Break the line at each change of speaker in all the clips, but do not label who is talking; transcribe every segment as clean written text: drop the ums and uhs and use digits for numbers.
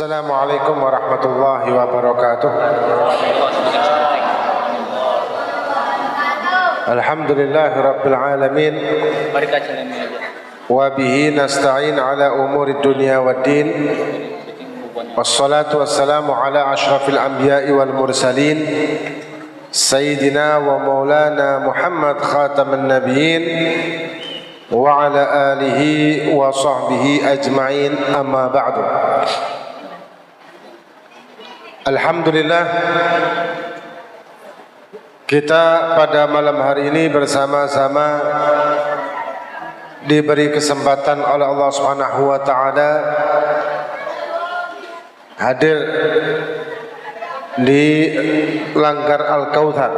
Assalamualaikum warahmatullahi wabarakatuh. Alhamdulillahi rabbil alamin. Wa bihi nasta'in ala umuri dunya waddin. Wassalatu wassalamu ala ashrafil anbiya'i wal mursalin. Sayyidina wa maulana Muhammad khataman nabiyyin wa ala alihi wa sahbihi ajma'in, amma ba'du. Alhamdulillah, kita pada malam hari ini bersama-sama diberi kesempatan oleh Allah Subhanahu wa taala hadir di Langgar Al-Kautsar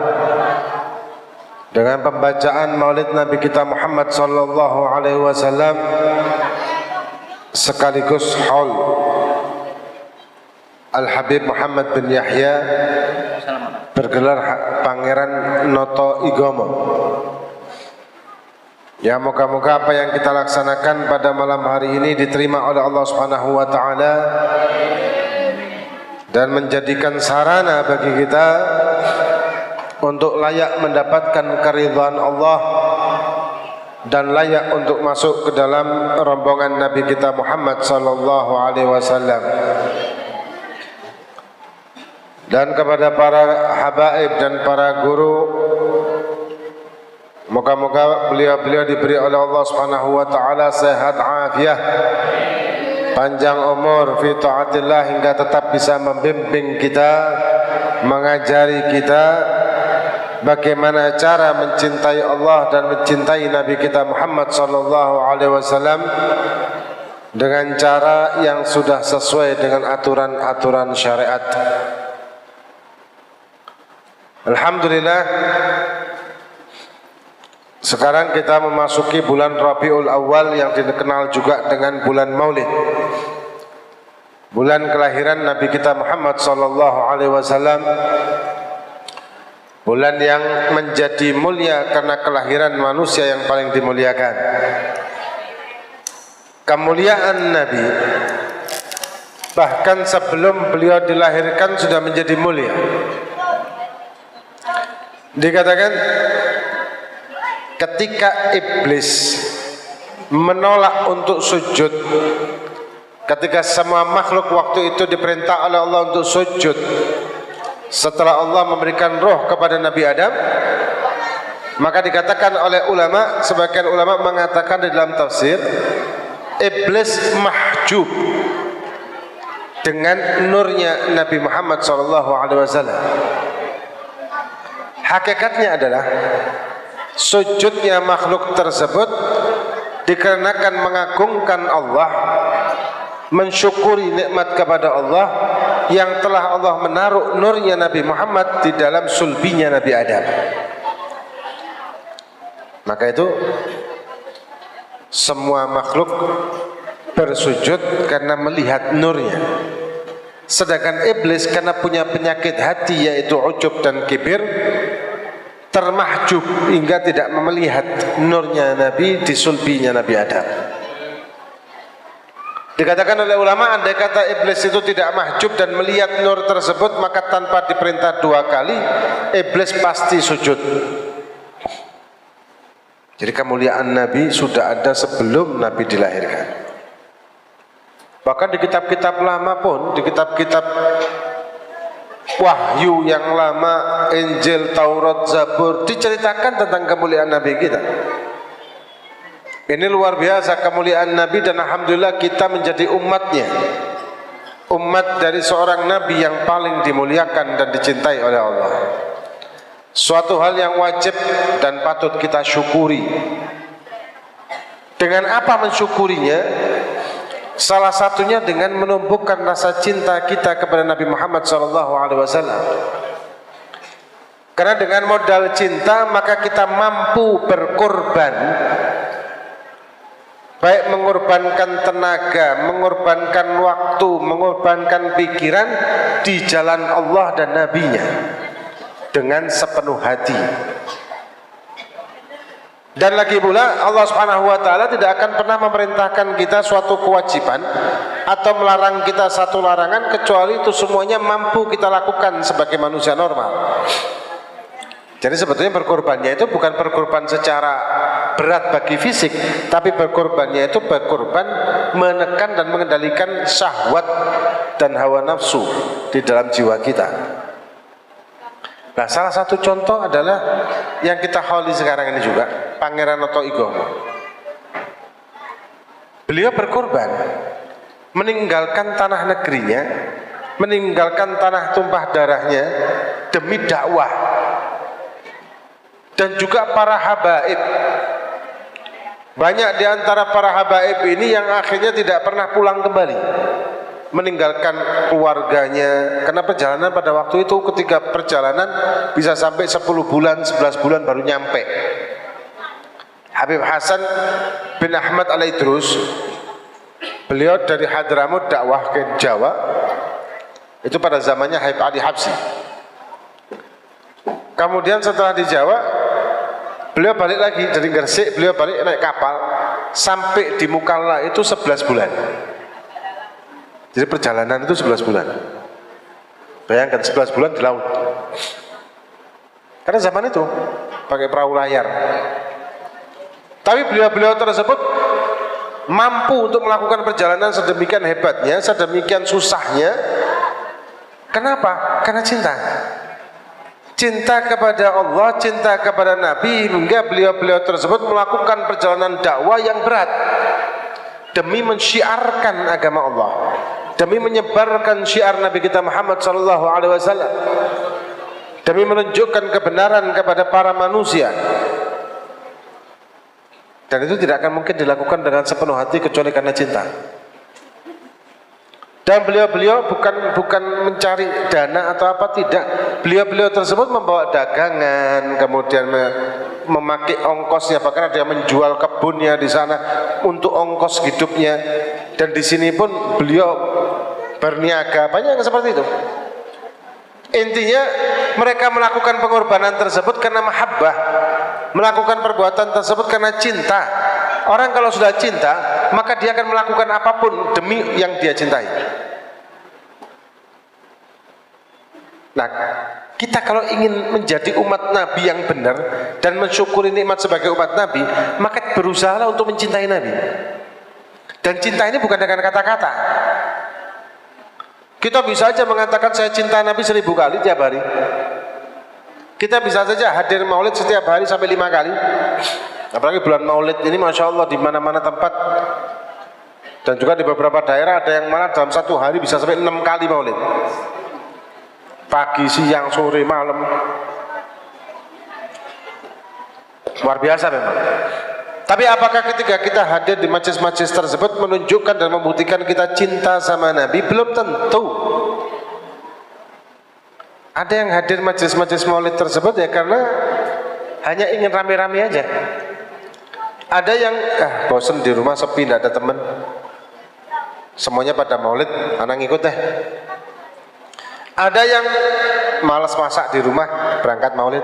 dengan pembacaan Maulid Nabi kita Muhammad sallallahu alaihi wasallam sekaligus haul Al-Habib Muhammad bin Yahya bergelar Pangeran Noto Igomo. Ya, moga-moga apa yang kita laksanakan pada malam hari ini diterima oleh Allah Subhanahu wa taala dan menjadikan sarana bagi kita untuk layak mendapatkan keridhaan Allah dan layak untuk masuk ke dalam rombongan Nabi kita Muhammad sallallahu alaihi wasallam. Dan kepada para habaib dan para guru, moga-moga beliau-beliau diberi oleh Allah Subhanahu wa taala sehat afiah, panjang umur fi taatillah, hingga tetap bisa membimbing kita, mengajari kita bagaimana cara mencintai Allah dan mencintai Nabi kita Muhammad sallallahu alaihi wasallam dengan cara yang sudah sesuai dengan aturan-aturan syariat. Alhamdulillah, sekarang kita memasuki bulan Rabiul Awal yang dikenal juga dengan bulan Maulid, bulan kelahiran Nabi kita Muhammad sallallahu alaihi wasallam, bulan yang menjadi mulia karena kelahiran manusia yang paling dimuliakan. Kemuliaan Nabi bahkan sebelum beliau dilahirkan sudah menjadi mulia. Dikatakan ketika iblis menolak untuk sujud, ketika semua makhluk waktu itu diperintah oleh Allah untuk sujud setelah Allah memberikan roh kepada Nabi Adam, maka dikatakan oleh ulama, sebagian ulama mengatakan di dalam tafsir, iblis mahjub dengan nurnya Nabi Muhammad SAW. Hakikatnya adalah sujudnya makhluk tersebut dikarenakan mengagungkan Allah, mensyukuri nikmat kepada Allah yang telah Allah menaruh nurnya Nabi Muhammad di dalam sulbinya Nabi Adam. Maka itu semua makhluk bersujud karena melihat nurnya. Sedangkan iblis karena punya penyakit hati yaitu ujub dan kibir, termahjub hingga tidak melihat nurnya Nabi di sulbinya Nabi Adam. Dikatakan oleh ulama, andai kata iblis itu tidak mahjub dan melihat nur tersebut, maka tanpa diperintah dua kali iblis pasti sujud. Jadi kemuliaan Nabi sudah ada sebelum Nabi dilahirkan. Bahkan di kitab-kitab lama pun, di kitab-kitab wahyu yang lama, Injil, Taurat, Zabur, diceritakan tentang kemuliaan Nabi kita. Ini luar biasa kemuliaan Nabi, dan alhamdulillah kita menjadi umatnya, umat dari seorang Nabi yang paling dimuliakan dan dicintai oleh Allah. Suatu hal yang wajib dan patut kita syukuri. Dengan apa mensyukurinya? Salah satunya dengan menumbuhkan rasa cinta kita kepada Nabi Muhammad SAW. Karena dengan modal cinta maka kita mampu berkorban, baik mengorbankan tenaga, mengorbankan waktu, mengorbankan pikiran di jalan Allah dan Nabi-Nya dengan sepenuh hati. Dan lagi pula Allah Subhanahu wa taala tidak akan pernah memerintahkan kita suatu kewajiban atau melarang kita satu larangan kecuali itu semuanya mampu kita lakukan sebagai manusia normal. Jadi sebetulnya berkorbannya itu bukan berkorban secara berat bagi fisik, tapi berkorbannya itu berkorban menekan dan mengendalikan syahwat dan hawa nafsu di dalam jiwa kita. Nah, salah satu contoh adalah yang kita kholi sekarang ini juga, Pangeran Noto Igomo. Beliau berkorban meninggalkan tanah negerinya, meninggalkan tanah tumpah darahnya demi dakwah. Dan juga para habaib. Banyak di antara para habaib ini yang akhirnya tidak pernah pulang kembali, meninggalkan keluarganya, karena perjalanan pada waktu itu ketika perjalanan bisa sampai 10 bulan, 11 bulan baru nyampe. Habib Hasan bin Ahmad Al-Idrus, beliau dari Hadramut dakwah ke Jawa, itu pada zamannya Habib Ali Habsyi. Kemudian setelah di Jawa, beliau balik lagi dari Gresik, beliau balik naik kapal sampai di Mukalla itu 11 bulan. Jadi perjalanan itu 11 bulan. Bayangkan 11 bulan di laut. Karena zaman itu pakai perahu layar. Tapi beliau-beliau tersebut mampu untuk melakukan perjalanan sedemikian hebatnya, sedemikian susahnya. Kenapa? Karena cinta. Cinta kepada Allah, cinta kepada Nabi, hingga beliau-beliau tersebut melakukan perjalanan dakwah yang berat demi mensyiarkan agama Allah, demi menyebarkan syiar Nabi kita Muhammad SAW, demi menunjukkan kebenaran kepada para manusia. Dan itu tidak akan mungkin dilakukan dengan sepenuh hati kecuali karena cinta. Dan beliau-beliau bukan mencari dana atau apa, tidak. Beliau-beliau tersebut membawa dagangan, kemudian memakai ongkosnya, bahkan ada yang menjual kebunnya di sana untuk ongkos hidupnya. Dan di sini pun beliau berniaga, banyak yang seperti itu. Intinya mereka melakukan pengorbanan tersebut karena mahabbah, melakukan perbuatan tersebut karena cinta. Orang kalau sudah cinta, maka dia akan melakukan apapun demi yang dia cintai. Nah, kita kalau ingin menjadi umat Nabi yang benar dan mensyukuri nikmat sebagai umat Nabi, maka berusahalah untuk mencintai Nabi. Dan cinta ini bukan dengan kata-kata. Kita bisa saja mengatakan saya cinta Nabi 1000 kali tiap hari. Kita bisa saja hadir maulid setiap hari sampai 5 kali. Apalagi bulan maulid ini Masya Allah di mana-mana tempat. Dan juga di beberapa daerah ada yang malah dalam satu hari bisa sampai 6 kali maulid. Pagi, siang, sore, malam. Luar biasa memang. Tapi apakah ketika kita hadir di majelis-majelis tersebut menunjukkan dan membuktikan kita cinta sama Nabi? Belum tentu. Ada yang hadir majelis-majelis maulid tersebut ya karena hanya ingin rame-rame aja. Ada yang bosen di rumah sepi, tidak ada teman, semuanya pada maulid, anak ngikut deh. Ada yang malas masak di rumah, berangkat maulid.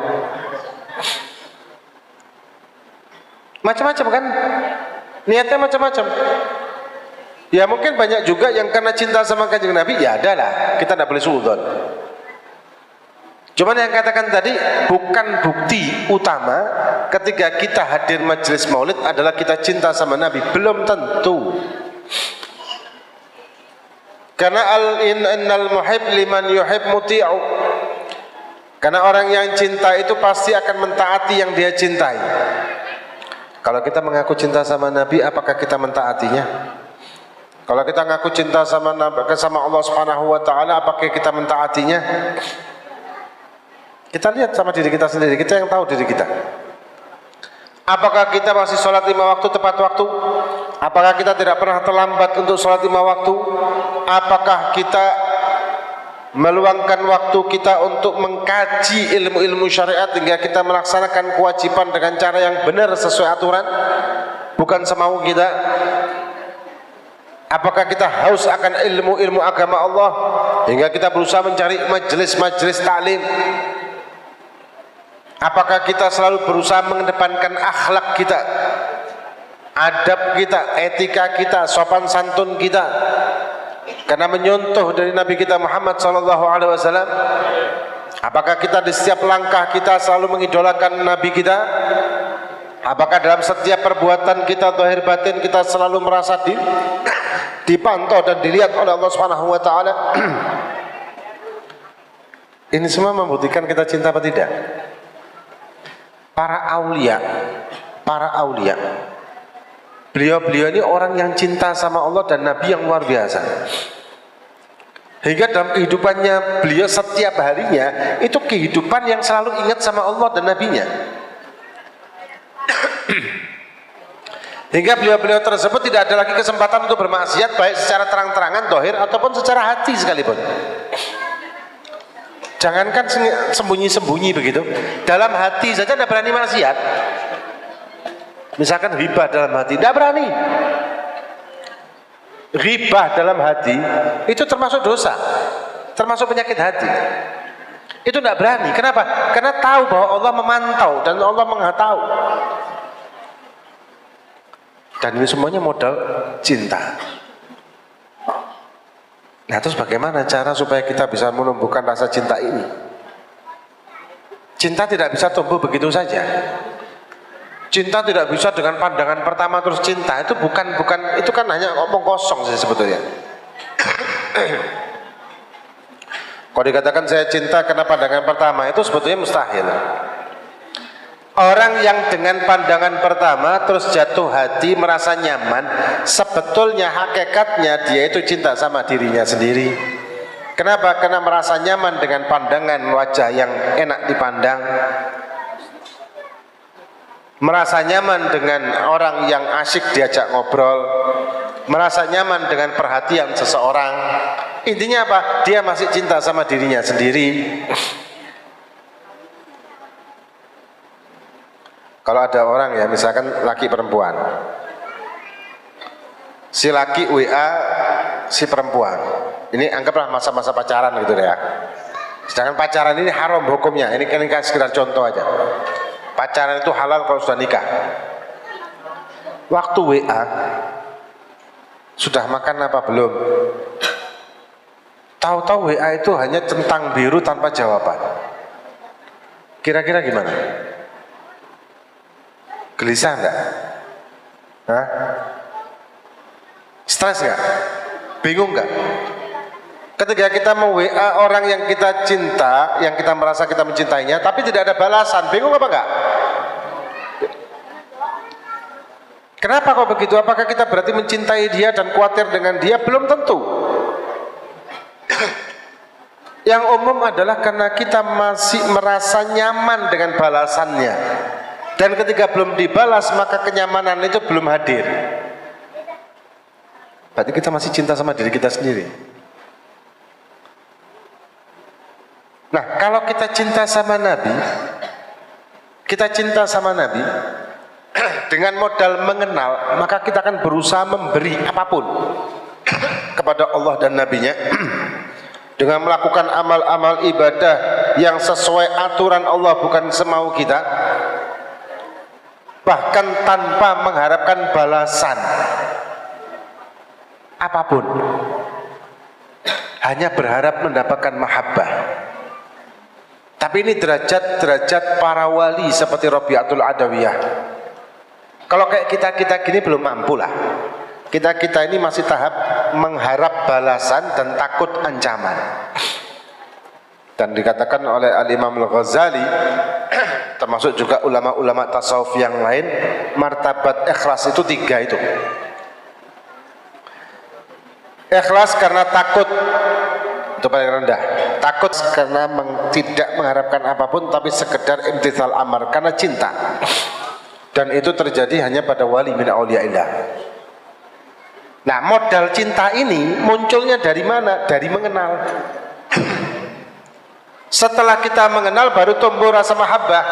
Macam-macam kan, niatnya macam-macam. Ya mungkin banyak juga yang karena cinta sama kanjeng Nabi, ya adalah, kita tidak boleh suudzon. Cuman yang katakan tadi bukan bukti utama ketika kita hadir majelis maulid adalah kita cinta sama Nabi, belum tentu. Karena innal muhib liman yuhib muti'u. Karena orang yang cinta itu pasti akan mentaati yang dia cintai. Kalau kita mengaku cinta sama Nabi, apakah kita mentaatinya? Kalau kita mengaku cinta sama Allah Subhanahu wa taala, apakah kita mentaatinya? Kita lihat sama diri kita sendiri, kita yang tahu diri kita. Apakah kita masih sholat 5 waktu tepat waktu? Apakah kita tidak pernah terlambat untuk sholat 5 waktu? Apakah kita meluangkan waktu kita untuk mengkaji ilmu-ilmu syariat hingga kita melaksanakan kewajiban dengan cara yang benar sesuai aturan, bukan semau kita? Apakah kita haus akan ilmu-ilmu agama Allah hingga kita berusaha mencari majelis-majelis taklim? Apakah kita selalu berusaha mengedepankan akhlak kita, adab kita, etika kita, sopan santun kita, karena menyontoh dari Nabi kita Muhammad SAW? Apakah kita di setiap langkah kita selalu mengidolakan Nabi kita? Apakah dalam setiap perbuatan kita, zahir batin kita selalu merasa dipantau dan dilihat oleh Allah Subhanahu wa taala? Ini semua membuktikan kita cinta apa tidak? Para aulia, beliau-beliau ini orang yang cinta sama Allah dan Nabi yang luar biasa. Hingga dalam kehidupannya beliau setiap harinya itu kehidupan yang selalu ingat sama Allah dan Nabinya. Hingga beliau-beliau tersebut tidak ada lagi kesempatan untuk bermaksiat, baik secara terang-terangan, zahir, ataupun secara hati sekalipun. Jangankan sembunyi-sembunyi begitu, dalam hati saja tidak berani maksiat. Misalkan ghibah dalam hati, tidak berani. Ghibah dalam hati itu termasuk dosa, termasuk penyakit hati. Itu tidak berani. Kenapa? Karena tahu bahwa Allah memantau dan Allah mengetahui. Dan ini semuanya modal cinta. Nah, terus bagaimana cara supaya kita bisa menumbuhkan rasa cinta ini? Cinta tidak bisa tumbuh begitu saja. Cinta tidak bisa dengan pandangan pertama terus cinta. Itu bukan itu kan hanya ngomong kosong sih sebetulnya. Kalau dikatakan saya cinta karena pandangan pertama, itu sebetulnya mustahil. Orang yang dengan pandangan pertama terus jatuh hati, merasa nyaman, sebetulnya hakikatnya dia itu cinta sama dirinya sendiri. Kenapa? Karena merasa nyaman dengan pandangan wajah yang enak dipandang, merasa nyaman dengan orang yang asyik diajak ngobrol, merasa nyaman dengan perhatian seseorang. Intinya apa? Dia masih cinta sama dirinya sendiri. Kalau ada orang ya, misalkan laki perempuan, si laki WA si perempuan, ini anggaplah masa-masa pacaran gitu ya. Sedangkan pacaran ini haram hukumnya. Ini kan sekedar contoh aja. Pacaran itu halal kalau sudah nikah. Waktu WA, sudah makan apa belum? Tahu-tahu WA itu hanya centang biru tanpa jawaban. Kira-kira gimana? Gelisah enggak? Hah? Stres enggak? Bingung enggak? Ketika kita mau-WA orang yang kita cinta, yang kita merasa kita mencintainya, tapi tidak ada balasan, bingung apa enggak? Kenapa kok begitu? Apakah kita berarti mencintai dia dan khawatir dengan dia? Belum tentu. Yang umum adalah karena kita masih merasa nyaman dengan balasannya. Dan ketika belum dibalas, maka kenyamanan itu belum hadir. Berarti kita masih cinta sama diri kita sendiri. Nah, kalau kita cinta sama Nabi, dengan modal mengenal, maka kita akan berusaha memberi apapun kepada Allah dan Nabinya, dengan melakukan amal-amal ibadah yang sesuai aturan Allah, bukan semau kita, bahkan tanpa mengharapkan balasan apapun, hanya berharap mendapatkan mahabbah. Tapi ini derajat para wali seperti Rabi'atul Adawiyah. Kalau kayak kita gini belum mampu lah. Kita ini masih tahap mengharap balasan dan takut ancaman. Dan dikatakan oleh Al-Imam Al-Ghazali, termasuk juga ulama-ulama tasawuf yang lain, martabat ikhlas itu 3 itu. Ikhlas karena takut, itu paling rendah. Takut karena tidak mengharapkan apapun, tapi sekedar imtithal amar, karena cinta. Dan itu terjadi hanya pada wali min auliyaillah. Nah, modal cinta ini munculnya dari mana? Dari mengenal. Setelah kita mengenal baru tumbuh rasa mahabbah.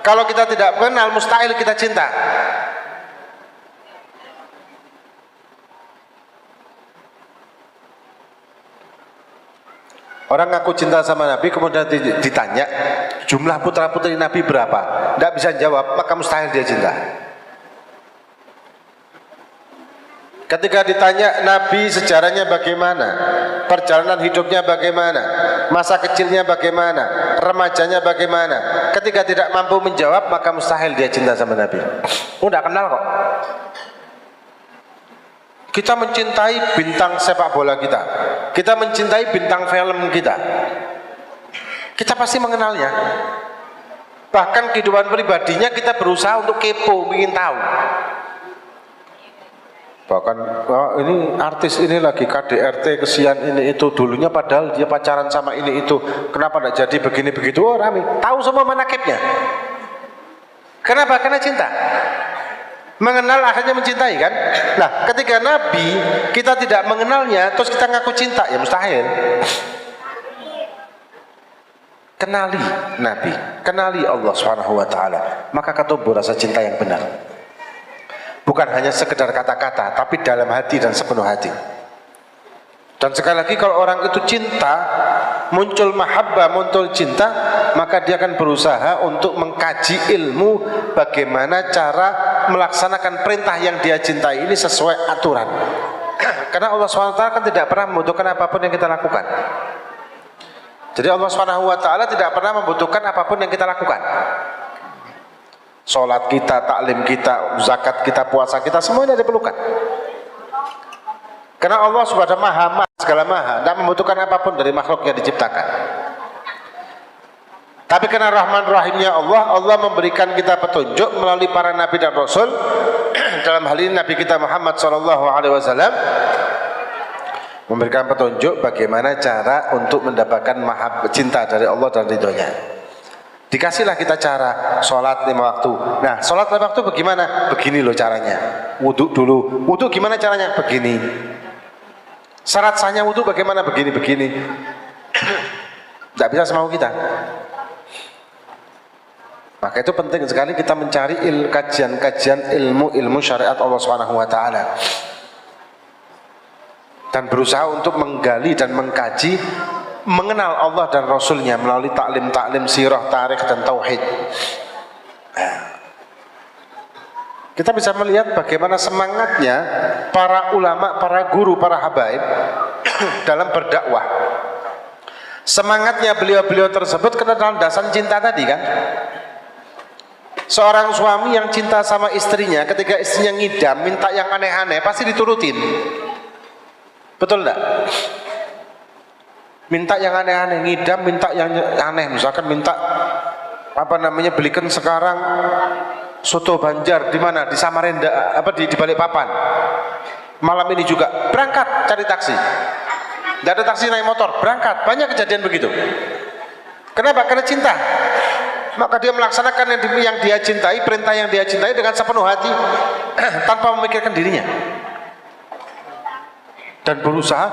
Kalau kita tidak mengenal, mustahil kita cinta. Orang ngaku cinta sama Nabi kemudian ditanya jumlah putra putri Nabi berapa, tidak bisa jawab, maka mustahil dia cinta. Ketika ditanya Nabi sejarahnya bagaimana, perjalanan hidupnya bagaimana, masa kecilnya bagaimana, remajanya bagaimana, ketika tidak mampu menjawab maka mustahil dia cinta sama Nabi. Udah kenal kok. Kita mencintai bintang sepak bola kita mencintai bintang film kita pasti mengenalnya. Bahkan kehidupan pribadinya kita berusaha untuk kepo, ingin tahu. Bahkan ini artis ini lagi KDRT kesian ini itu, dulunya padahal dia pacaran sama ini itu, kenapa tidak jadi begini begitu, oh rame, tahu semua manakibnya. Kenapa? Karena cinta. Mengenal akhirnya mencintai kan. Nah ketika Nabi kita tidak mengenalnya terus kita ngaku cinta, ya mustahil. Kenali Nabi, kenali Allah SWT, maka tumbuh rasa cinta yang benar. Bukan hanya sekedar kata-kata, tapi dalam hati dan sepenuh hati. Dan sekali lagi kalau orang itu cinta, muncul mahabbah, muncul cinta, maka dia akan berusaha untuk mengkaji ilmu bagaimana cara melaksanakan perintah yang dia cintai ini sesuai aturan. Karena Allah SWT kan tidak pernah membutuhkan apapun yang kita lakukan. Jadi Allah SWT tidak pernah membutuhkan apapun yang kita lakukan. Sholat kita, taklim kita, zakat kita, puasa kita, semuanya diperlukan. Karena Allah Subhanahu Maha segala maha, tidak membutuhkan apapun dari makhluk yang diciptakan. Tapi karena Rahman Rahimnya Allah memberikan kita petunjuk melalui para nabi dan rasul. Dalam hal ini Nabi kita Muhammad SAW memberikan petunjuk bagaimana cara untuk mendapatkan cinta dari Allah dan ridhonya. Dikasihlah kita cara sholat 5 waktu. Nah sholat 5 waktu bagaimana? Begini loh caranya. Wudhu dulu. Wudhu gimana caranya? Begini. Syarat sahnya wudhu bagaimana? Begini-begini. Tidak bisa semau kita. Maka itu penting sekali kita mencari kajian-kajian ilmu syariat Allah SWT dan berusaha untuk menggali dan mengkaji, mengenal Allah dan Rasulnya melalui taklim-taklim sirah, tarikh dan tauhid. Kita bisa melihat bagaimana semangatnya para ulama, para guru, para habaib dalam berdakwah. Semangatnya beliau-beliau tersebut karena dalam dasar cinta tadi kan. Seorang suami yang cinta sama istrinya, ketika istrinya ngidam, minta yang aneh-aneh, pasti diturutin. Betul enggak? Minta yang aneh-aneh, ngidam, minta yang aneh. Misalkan minta belikan sekarang soto Banjar di mana? Di Samarinda, di Balikpapan. Malam ini juga berangkat cari taksi. Tidak ada taksi, naik motor, berangkat. Banyak kejadian begitu. Kenapa? Karena cinta. Maka dia melaksanakan yang dia cintai, perintah yang dia cintai dengan sepenuh hati tanpa memikirkan dirinya. Dan berusaha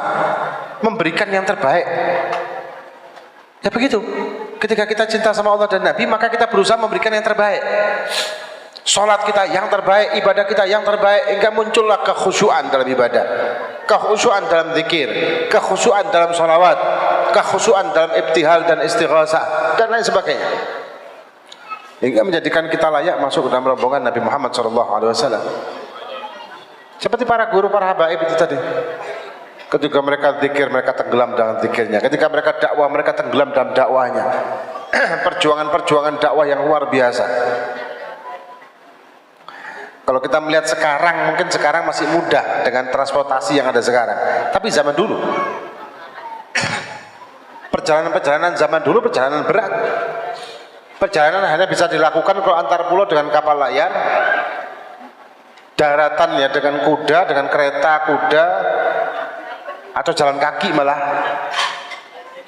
memberikan yang terbaik. Ya begitu. Ketika kita cinta sama Allah dan Nabi, maka kita berusaha memberikan yang terbaik. Sholat kita yang terbaik, ibadah kita yang terbaik, hingga muncullah kekhusyuan dalam ibadah, kekhusyuan dalam zikir, kekhusyuan dalam sholawat, kekhusyuan dalam ibtihal dan istighasah, dan lain sebagainya. Hingga menjadikan kita layak masuk ke dalam rombongan Nabi Muhammad SAW. Seperti para guru, para habaib itu tadi. Ketika mereka zikir, mereka tenggelam dalam zikirnya. Ketika mereka dakwah, mereka tenggelam dalam dakwahnya. Perjuangan-perjuangan dakwah yang luar biasa. Kalau kita melihat sekarang, mungkin sekarang masih mudah dengan transportasi yang ada sekarang. Tapi zaman dulu, perjalanan-perjalanan zaman dulu perjalanan berat. Perjalanan hanya bisa dilakukan kalau antar pulau dengan kapal layar, daratan ya dengan kuda, dengan kereta kuda, atau jalan kaki malah.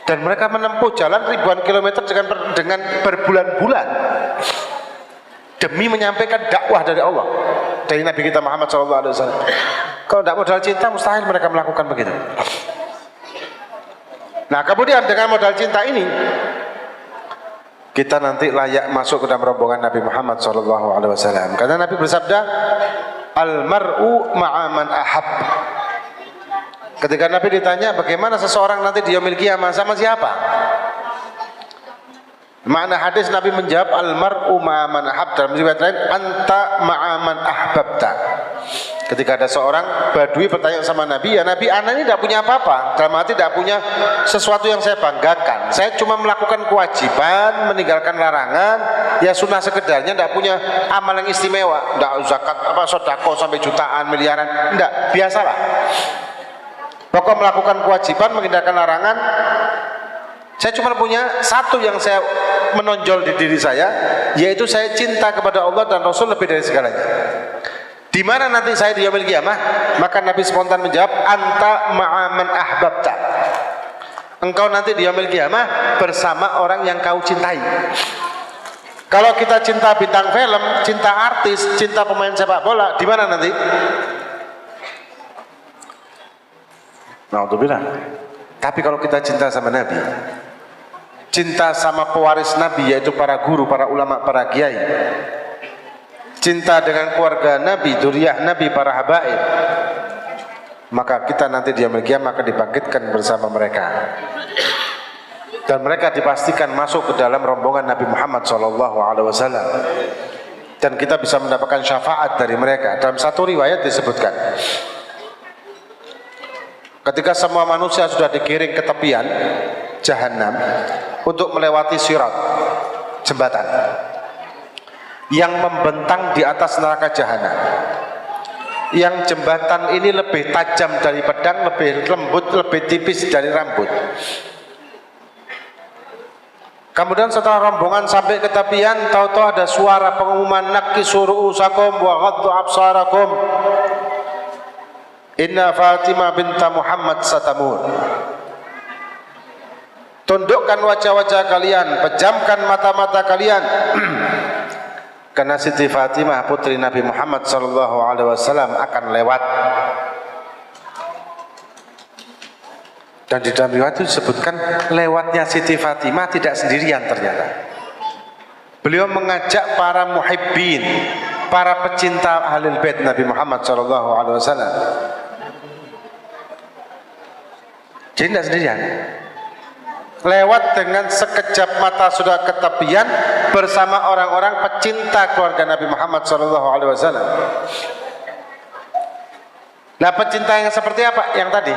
Dan mereka menempuh jalan ribuan kilometer dengan berbulan-bulan demi menyampaikan dakwah dari Allah, dari Nabi kita Muhammad SAW. Kalau tidak modal cinta, mustahil mereka melakukan begitu. Nah kemudian dengan modal cinta ini, kita nanti layak masuk ke dalam rombongan Nabi Muhammad SAW. Karena Nabi bersabda, al-mar'u ma'aman ahab. Ketika Nabi ditanya bagaimana seseorang nanti di yaumil qiyamah, sama siapa? Makna hadis Nabi menjawab almar'u ma'a man ahab, dalam riwayat lain anta ma'a man ahbabta. Ketika ada seorang badui bertanya sama Nabi, ya Nabi, ana ini tidak punya apa-apa, dalam arti tidak punya sesuatu yang saya banggakan, saya cuma melakukan kewajiban, meninggalkan larangan, ya sunnah sekedarnya, tidak punya amal yang istimewa, tidak zakat apa sedekah sampai jutaan miliaran, tidak, biasalah. Pokok melakukan kewajiban, meninggalkan larangan. Saya cuma punya satu yang saya menonjol di diri saya, yaitu saya cinta kepada Allah dan Rasul lebih dari segalanya. Di mana nanti saya di yaumil qiyamah? Maka Nabi spontan menjawab, anta ma'aman ahbabta. Engkau nanti di yaumil qiyamah bersama orang yang kau cintai. Kalau kita cinta bintang film, cinta artis, cinta pemain sepak bola, di mana nanti? Na'udzubillah. Tapi kalau kita cinta sama Nabi, cinta sama pewaris Nabi, yaitu para guru, para ulama, para kiai, cinta dengan keluarga Nabi, dzurriyyah Nabi, para habaib, maka kita nanti di yaumil qiyamah akan dibangkitkan bersama mereka, dan mereka dipastikan masuk ke dalam rombongan Nabi Muhammad SAW, dan kita bisa mendapatkan syafaat dari mereka. Dalam satu riwayat disebutkan, ketika semua manusia sudah digiring ke tepian Jahannam untuk melewati sirat, jembatan yang membentang di atas neraka Jahannam, yang jembatan ini lebih tajam dari pedang, lebih lembut, lebih tipis dari rambut. Kemudian setelah rombongan sampai ke tepian, tahu-tahu ada suara pengumuman, nakkisu ru'usakum wa ghaddu absarakum, inna Fatimah binta Muhammad satamur. Tundukkan wajah-wajah kalian, pejamkan mata-mata kalian, karena Siti Fatimah putri Nabi Muhammad SAW akan lewat. Dan di dalam riwayat itu disebutkan lewatnya Siti Fatimah tidak sendirian ternyata. Beliau mengajak para muhibbin, para pecinta ahlul bait Nabi Muhammad SAW. Jadi tidak sendirian. Lewat dengan sekejap mata sudah ke tepian bersama orang-orang pecinta keluarga Nabi Muhammad SAW. Nah, pecinta yang seperti apa? Yang tadi,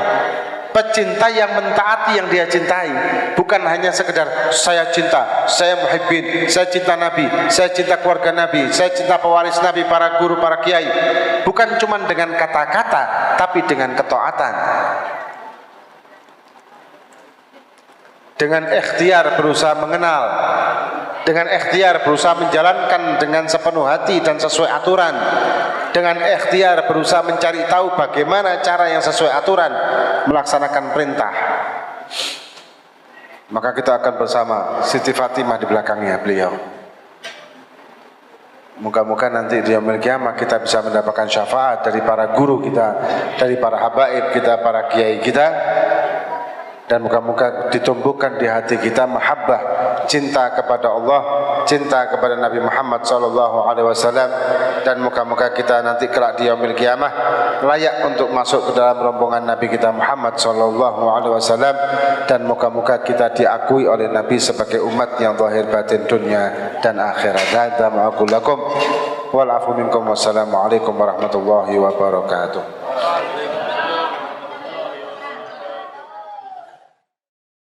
pecinta yang mentaati yang dia cintai, bukan hanya sekedar saya cinta, saya muhibbin, saya cinta Nabi, saya cinta keluarga Nabi, saya cinta pewaris Nabi, para guru, para kiai. Bukan cuma dengan kata-kata, tapi dengan ketaatan. Dengan ikhtiar berusaha mengenal, dengan ikhtiar berusaha menjalankan dengan sepenuh hati dan sesuai aturan, dengan ikhtiar berusaha mencari tahu bagaimana cara yang sesuai aturan melaksanakan perintah. Maka kita akan bersama Siti Fatimah di belakangnya beliau. Moga-moga nanti di yaumil qiyamah kita bisa mendapatkan syafaat dari para guru kita, dari para habaib kita, para kiai kita. Dan moga-moga ditumbuhkan di hati kita mahabbah, cinta kepada Allah, cinta kepada Nabi Muhammad SAW, dan moga-moga kita nanti kelak di yaumil qiyamah layak untuk masuk ke dalam rombongan Nabi kita Muhammad SAW, dan moga-moga kita diakui oleh Nabi sebagai umat yang zahir batin dunia dan akhirat. Hadza ma aqul lakum wal afu minkum, wassalamu alaikum warahmatullahi wabarakatuh.